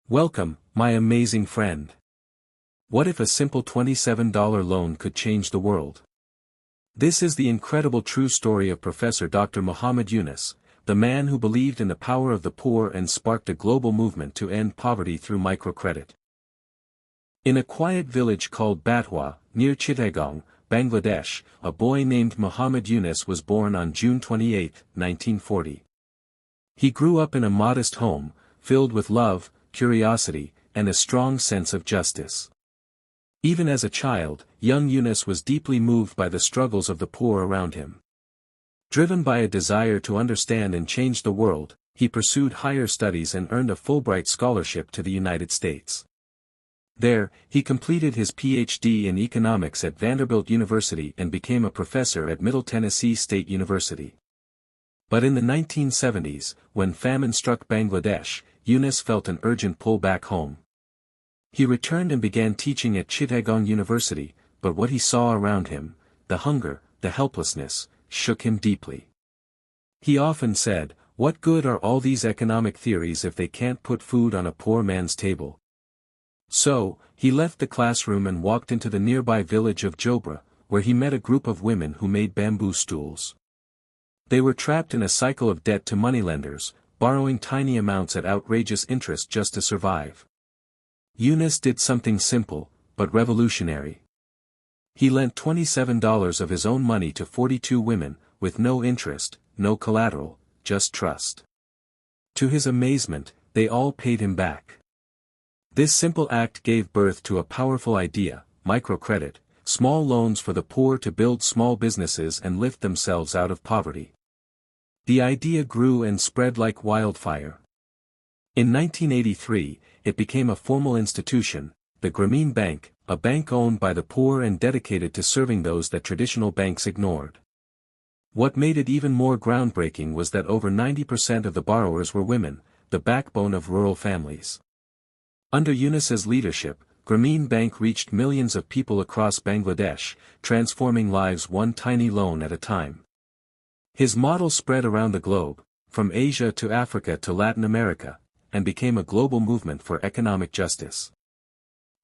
Welcome, my amazing friend. What if a simple $27 loan could change the world? This is the incredible true story of Professor Dr. Muhammad Yunus, the man who believed in the power of the poor and sparked a global movement to end poverty through microcredit. In a quiet village called Batwa, near Chittagong, Bangladesh, a boy named Muhammad Yunus was born on June 28, 1940. He grew up in a modest home, filled with love, curiosity, and a strong sense of justice. Even as a child, young Yunus was deeply moved by the struggles of the poor around him. Driven by a desire to understand and change the world, he pursued higher studies and earned a Fulbright scholarship to the United States. There, he completed his Ph.D. in economics at Vanderbilt University and became a professor at Middle Tennessee State University. But in the 1970s, when famine struck Bangladesh, Yunus felt an urgent pull back home. He returned and began teaching at Chittagong University, but what he saw around him, the hunger, the helplessness, shook him deeply. He often said, "What good are all these economic theories if they can't put food on a poor man's table?" So, he left the classroom and walked into the nearby village of Jobra, where he met a group of women who made bamboo stools. They were trapped in a cycle of debt to moneylenders, borrowing tiny amounts at outrageous interest just to survive. Yunus did something simple, but revolutionary. He lent $27 of his own money to 42 women, with no interest, no collateral, just trust. To his amazement, they all paid him back. This simple act gave birth to a powerful idea, microcredit, small loans for the poor to build small businesses and lift themselves out of poverty. The idea grew and spread like wildfire. In 1983, it became a formal institution, the Grameen Bank, a bank owned by the poor and dedicated to serving those that traditional banks ignored. What made it even more groundbreaking was that over 90% of the borrowers were women, the backbone of rural families. Under Yunus's leadership, Grameen Bank reached millions of people across Bangladesh, transforming lives one tiny loan at a time. His model spread around the globe, from Asia to Africa to Latin America, and became a global movement for economic justice.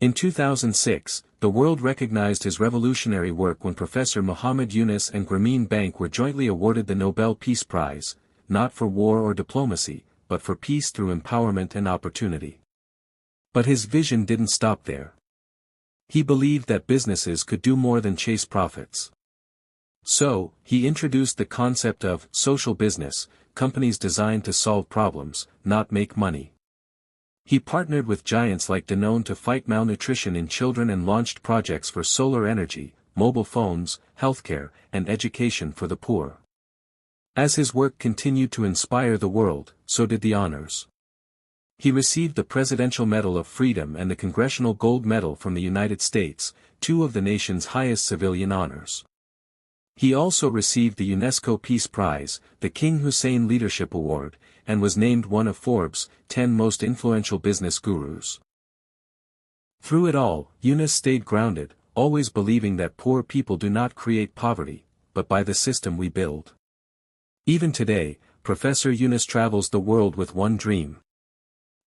In 2006, the world recognized his revolutionary work when Professor Muhammad Yunus and Grameen Bank were jointly awarded the Nobel Peace Prize, not for war or diplomacy, but for peace through empowerment and opportunity. But his vision didn't stop there. He believed that businesses could do more than chase profits. So, he introduced the concept of social business, companies designed to solve problems, not make money. He partnered with giants like Danone to fight malnutrition in children and launched projects for solar energy, mobile phones, healthcare, and education for the poor. As his work continued to inspire the world, so did the honors. He received the Presidential Medal of Freedom and the Congressional Gold Medal from the United States, two of the nation's highest civilian honors. He also received the UNESCO Peace Prize, the King Hussein Leadership Award, and was named one of Forbes' 10 most influential business gurus. Through it all, Yunus stayed grounded, always believing that poor people do not create poverty, but by the system we build. Even today, Professor Yunus travels the world with one dream: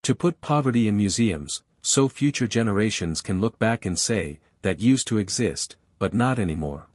to put poverty in museums, so future generations can look back and say, that used to exist, but not anymore.